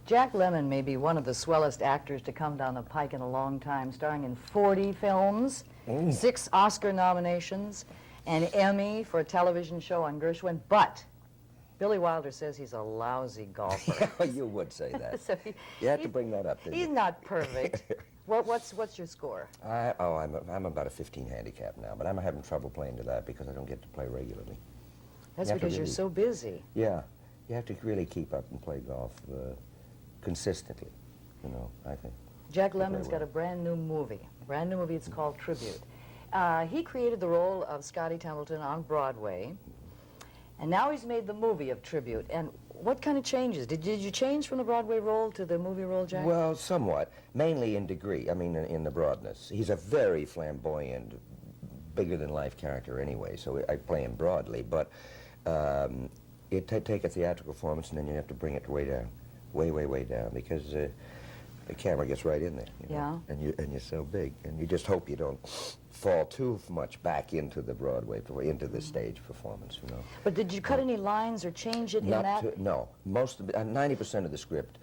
Jack Lemmon may be one of the swellest actors to come down the pike in a long time, starring in 40 films, 6 Oscar nominations, an Emmy for a television show on Gershwin, but Billy Wilder says he's a lousy golfer. You would say that. So you had to bring that up, didn't you? He's not perfect. What's your score? I'm about a 15 handicap now, but I'm having trouble playing to that because I don't get to play regularly. That's because you're so busy. Yeah, you have to really keep up and play golf consistently, you know, I think. Jack Lemmon's got a brand new movie. It's called Tribute. He created the role of Scotty Templeton on Broadway, and now he's made the movie of Tribute. And what kind of changes? Did you change from the Broadway role to the movie role, Jack? Well, somewhat, mainly in degree, I mean in the broadness. He's a very flamboyant, bigger-than-life character anyway, so I play him broadly, but you take a theatrical performance and then you have to bring it way down, way down, because the camera gets right in there. You know? Yeah. And you're so big, and you just hope you don't fall too much back into the Broadway, into the stage performance, you know. But did you cut any lines or change it in that? No. Most of 90% of the script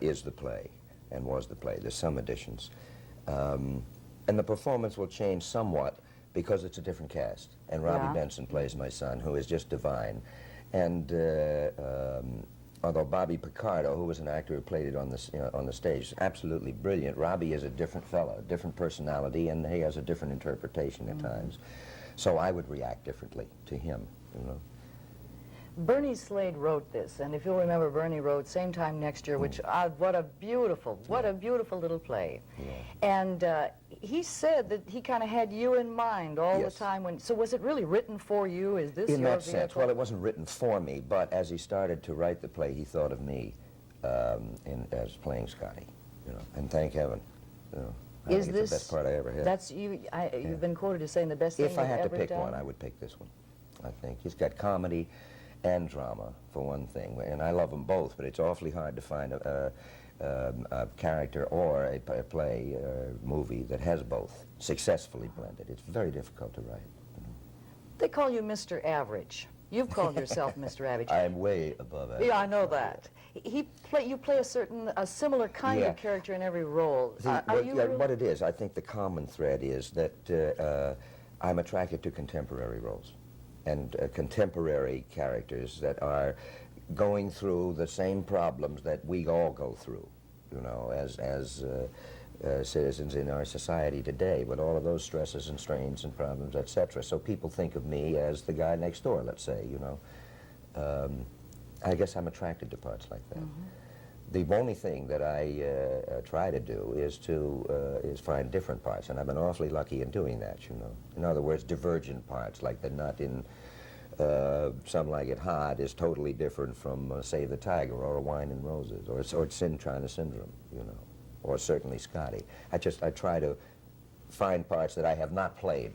is the play, and was the play. There's some additions. And the performance will change somewhat because it's a different cast. And Robbie Benson plays my son, who is just divine. And although Bobby Picardo, who was an actor who played it on the stage, absolutely brilliant, Robbie is a different fellow, different personality, and he has a different interpretation at times. So I would react differently to him, you know. Bernie Slade wrote this, and if you'll remember, Bernie wrote Same Time Next Year, which, what a beautiful little play. Yeah. And he said that he kind of had you in mind all the time. So was it really written for you? Is this in your that sense? Well, it wasn't written for me, but as he started to write the play, he thought of me as playing Scotty, you know, and thank heaven, you know. I think it's the best part I ever had. That's you. You've been quoted as saying the best thing you've ever done. If I had to pick one, I would pick this one. I think he's got comedy and drama, for one thing, and I love them both, but it's awfully hard to find a character or a play or movie that has both successfully blended. It's very difficult to write. You know? They call you Mr. Average. You've called yourself Mr. Average. I'm way above average. Yeah, I know that. You play a similar kind of character in every role. What it is, I think the common thread is that I'm attracted to contemporary roles. And contemporary characters that are going through the same problems that we all go through, you know, as citizens in our society today, with all of those stresses and strains and problems, etc. So people think of me as the guy next door, let's say, you know. I guess I'm attracted to parts like that. The only thing that I try to do is find different parts, and I've been awfully lucky in doing that, you know. In other words, divergent parts, like the nut in Some Like It Hot is totally different from Save the Tiger or Wine and Roses or China Syndrome, you know, or certainly Scotty. I try to find parts that I have not played,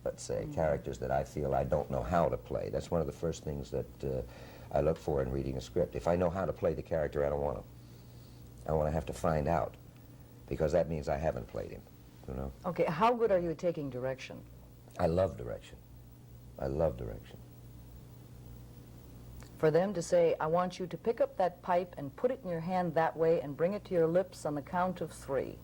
let's say, characters that I feel I don't know how to play. That's one of the first things that I look for in reading a script. If I know how to play the character, I don't want to. I want to have to find out, because that means I haven't played him, you know. Okay, how good are you at taking direction? I love direction. I love direction. For them to say, I want you to pick up that pipe and put it in your hand that way and bring it to your lips on the count of 3.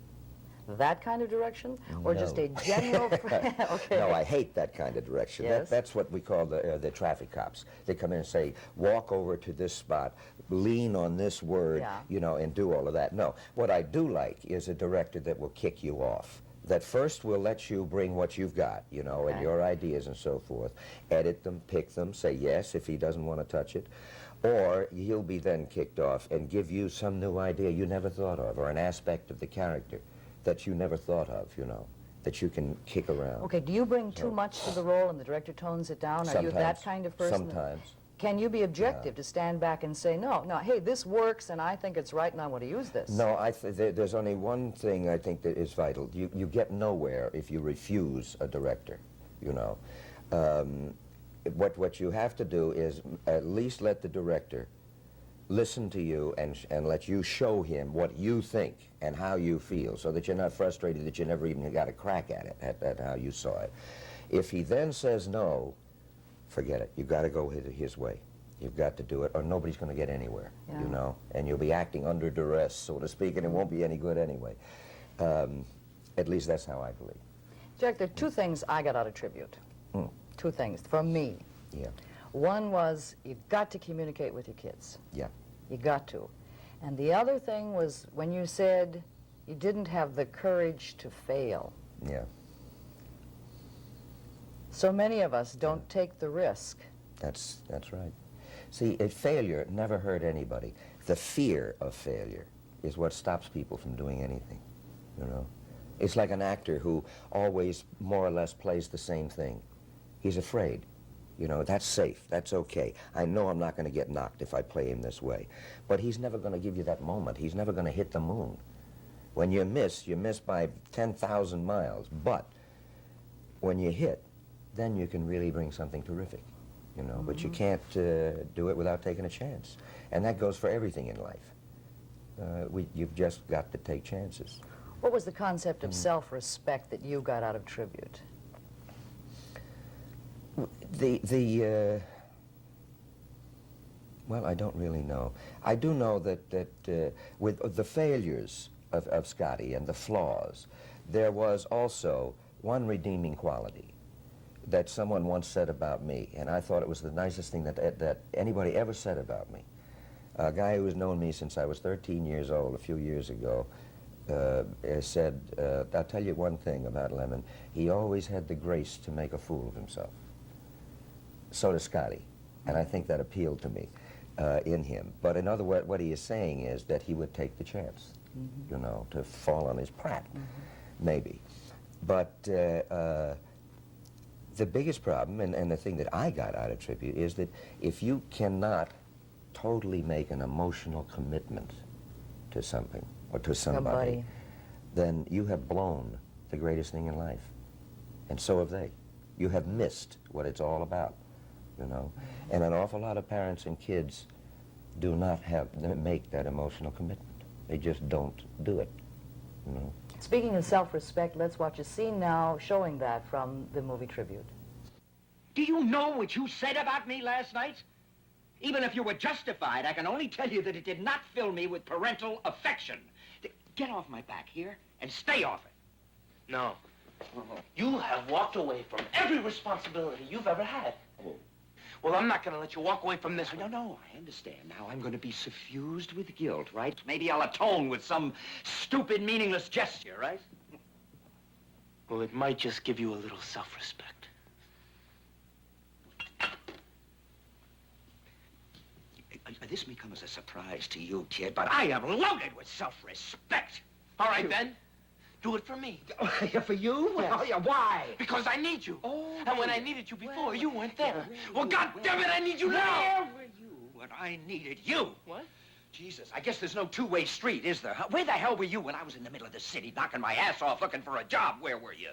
That kind of direction? Or just a general... Okay. No, I hate that kind of direction. Yes. That's what we call the traffic cops. They come in and say, walk over to this spot, lean on this word, you know, and do all of that. No, what I do like is a director that will kick you off, that first will let you bring what you've got, you know, and your ideas and so forth, edit them, pick them, say yes if he doesn't want to touch it, or he'll be then kicked off and give you some new idea you never thought of, or an aspect of the character that you never thought of, you know, that you can kick around. Okay, do you bring too much to the role and the director tones it down? Are you that kind of person? Sometimes. Can you be objective to stand back and say, no, hey, this works and I think it's right and I want to use this? No, there's only one thing I think that is vital. You get nowhere if you refuse a director, you know. What you have to do is at least let the director listen to you and let you show him what you think and how you feel, so that you're not frustrated that you never even got a crack at it, at how you saw it. If he then says no, forget it. You've got to go his way. You've got to do it, or nobody's going to get anywhere, Yeah. you know, and you'll be acting under duress, so to speak, and it won't be any good anyway. At least that's how I believe. Jack, there are two things I got out of tribute. Two things, from me. Yeah, One was, you've got to communicate with your kids. yeah. You got to. And the other thing was when you said you didn't have the courage to fail. Yeah, So many of us don't take the risk. that's right. See, failure never hurt anybody. The fear of failure is what stops people from doing anything, you know. It's like an actor who always more or less plays the same thing. He's afraid. You know, that's safe, that's okay. I know I'm not going to get knocked if I play him this way. But he's never going to give you that moment. He's never going to hit the moon. When you miss by 10,000 miles. But when you hit, then you can really bring something terrific, you know. But you can't do it without taking a chance. And that goes for everything in life. You've just got to take chances. What was the concept of self-respect that you got out of tribute? Well, I don't really know. I do know that with the failures of Scotty and the flaws, there was also one redeeming quality that someone once said about me, and I thought it was the nicest thing that anybody ever said about me. A guy who has known me since I was 13 years old, a few years ago, said, I'll tell you one thing about Lemmon. He always had the grace to make a fool of himself. So does Scotty, and I think that appealed to me in him. But in other words, what he is saying is that he would take the chance, you know, to fall on his Pratt, maybe. But the biggest problem, and the thing that I got out of tribute, is that if you cannot totally make an emotional commitment to something, or to somebody, then you have blown the greatest thing in life. And so have they. You have missed what it's all about, you know. And an awful lot of parents and kids do not make that emotional commitment. They just don't do it, you know. Speaking of self-respect, let's watch a scene now showing that from the movie Tribute. Do you know what you said about me last night? Even if you were justified, I can only tell you that it did not fill me with parental affection. Get off my back here and stay off it. No. You have walked away from every responsibility you've ever had. Oh. Well, I'm not going to let you walk away from this one. No, I understand. Now I'm going to be suffused with guilt, right? Maybe I'll atone with some stupid, meaningless gesture, right? Well, it might just give you a little self-respect. This may come as a surprise to you, kid, but I am loaded with self-respect. All right, then. Do it for me. For you? Yes. Oh, yeah, why? Because I need you. Oh, and when I needed you before, you weren't there. Well, God damn it, I need you now! Where were you when I needed you? What? Jesus, I guess there's no two-way street, is there? Huh? Where the hell were you when I was in the middle of the city knocking my ass off looking for a job? Where were you?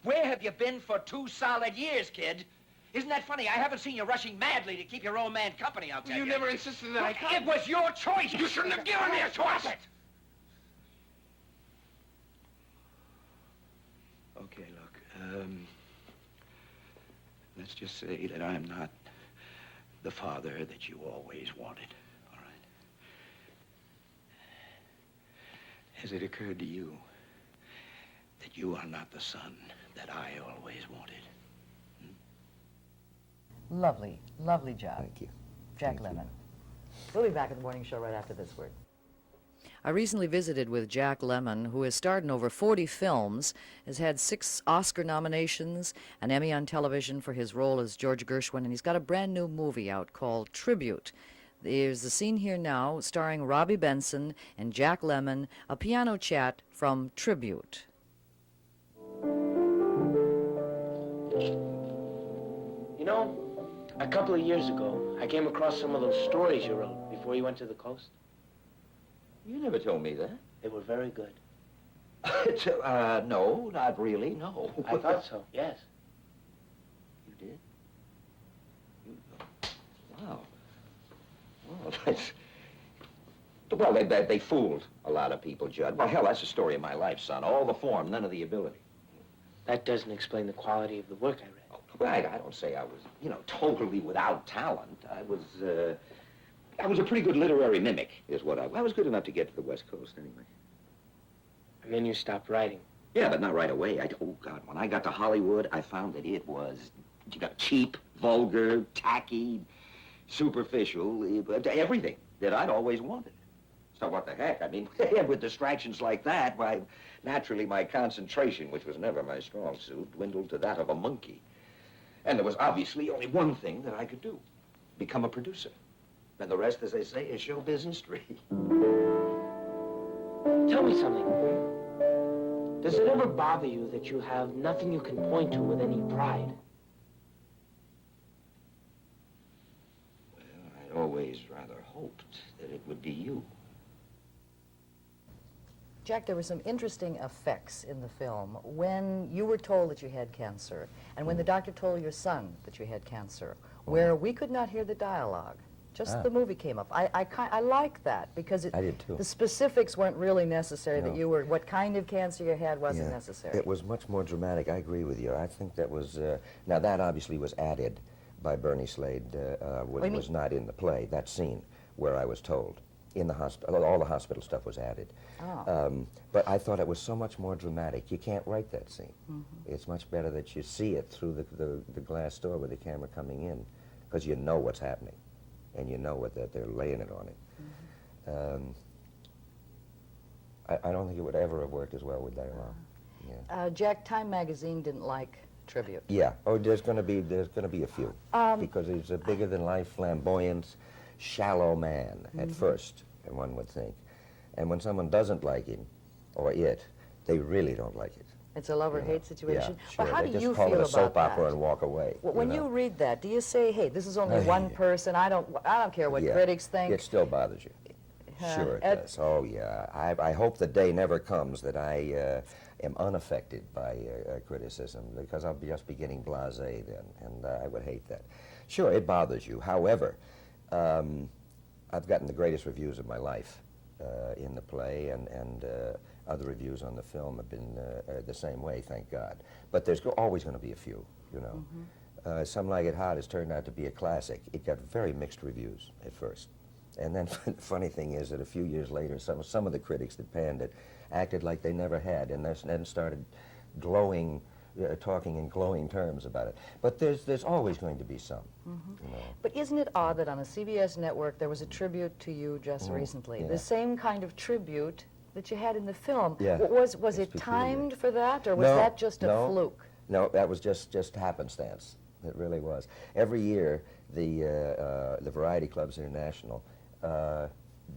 Where have you been for 2 solid years, kid? Isn't that funny? I haven't seen you rushing madly to keep your old man company, I'll tell you. You never insisted that I come. It was your choice. You shouldn't have given me a choice. Okay, look, let's just say that I'm not the father that you always wanted, all right? Has it occurred to you that you are not the son that I always wanted? Lovely, lovely job. Thank you. Jack Thank you. Lemmon. We'll be back at the morning show right after this word. I recently visited with Jack Lemmon, who has starred in over 40 films, has had 6 Oscar nominations, an Emmy on television for his role as George Gershwin, and he's got a brand new movie out called Tribute. There's the scene here now starring Robbie Benson and Jack Lemmon, a piano chat from Tribute. You know, a couple of years ago, I came across some of those stories you wrote before you went to the coast. You never told me that. They were very good. No, not really, no. I thought so, yes. You did? Wow. Well, that's... Well, they fooled a lot of people, Judd. Well, hell, that's the story of my life, son. All the form, none of the ability. That doesn't explain the quality of the work I read. Right, I don't say I was, totally without talent. I was a pretty good literary mimic, is what I was good enough to get to the West Coast, anyway. And then you stopped writing. Yeah, but not right away. Oh, God, when I got to Hollywood, I found that it was cheap, vulgar, tacky, superficial, everything that I'd always wanted. So what the heck? I mean, with distractions like that, why, naturally my concentration, which was never my strong suit, dwindled to that of a monkey. And there was obviously only one thing that I could do, become a producer. And the rest, as they say, is show business history. Tell me something. Does it ever bother you that you have nothing you can point to with any pride? Well, I'd always rather hoped that it would be you. Jack, there were some interesting effects in the film when you were told that you had cancer, and when the doctor told your son that you had cancer, where we could not hear the dialogue. Just the movie came up. I like that because I did too. the specifics weren't really necessary, that you were, what kind of cancer you had wasn't necessary. It was much more dramatic. I agree with you. I think that was, now that obviously was added by Bernie Slade, was not in the play, that scene where I was told. In the hospital, all the hospital stuff was added. Oh. But I thought it was so much more dramatic. You can't write that scene. It's much better that you see it through the glass door with the camera coming in, because you know what's happening, and you know that they're laying it on it. I don't think it would ever have worked as well with dialogue. Yeah. Jack, Time magazine didn't like tribute. Yeah. Oh, there's going to be a few, because he's a bigger than life, flamboyant, shallow man at first, and one would think. And when someone doesn't like him, or it, they really don't like it. It's a love-or-hate situation. Yeah, sure. But how They do just you call feel it a soap about opera that? and walk away. When you read that, do you say, hey, this is only one person, I don't care what critics think? It still bothers you. Sure it does. Oh, yeah. I hope the day never comes that I am unaffected by criticism, because I'll just be getting blasé then, and I would hate that. Sure, it bothers you. However, I've gotten the greatest reviews of my life in the play, and other reviews on the film have been the same way, thank God. But there's always going to be a few, you know. Some Like It Hot has turned out to be a classic. It got very mixed reviews at first. And then the funny thing is that a few years later, some of the critics that panned it acted like they never had, and then started glowing, talking in glowing terms about it. But there's always going to be some. You know. But isn't it odd that on a CBS network there was a tribute to you just recently? Yeah. The same kind of tribute that you had in the film. Yeah. Was It's it peculiar. timed for that, or was that just a fluke? No, that was just happenstance. It really was. Every year, the Variety Clubs International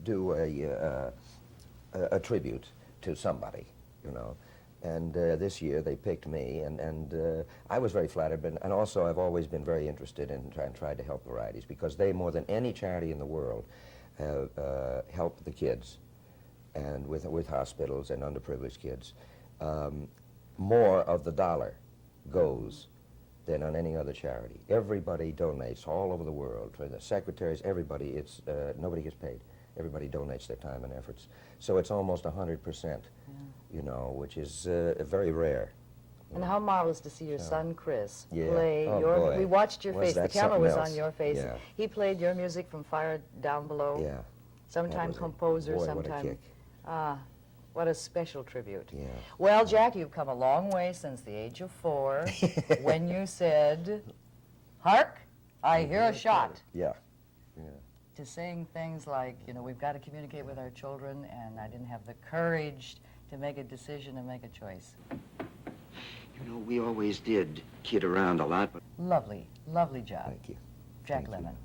do a tribute to somebody, you know. And this year they picked me, and I was very flattered, and also I've always been very interested in trying to help varieties, because they, more than any charity in the world, have helped the kids, and with hospitals and underprivileged kids. More of the dollar goes than on any other charity. Everybody donates all over the world. For the secretaries, everybody, nobody gets paid. Everybody donates their time and efforts. So it's almost 100%, you know, which is very rare. And how marvelous to see your son, Chris, Yeah. play Oh, your... boy. We watched your Was face. The that camera was something on your face. else? Yeah. He played your music from Fire Down Below. Yeah. Sometime was composer, boy, sometime... what a kick. What a special tribute. Yeah. Well, Jack, you've come a long way since the age of 4, when you said, "Hark, I hear a shot," Yeah. to saying things like, you know, we've got to communicate with our children, and I didn't have the courage to make a decision and make a choice. You know, we always did kid around a lot, but... Lovely, lovely job. Thank you. Jack Thank you. Lemmon.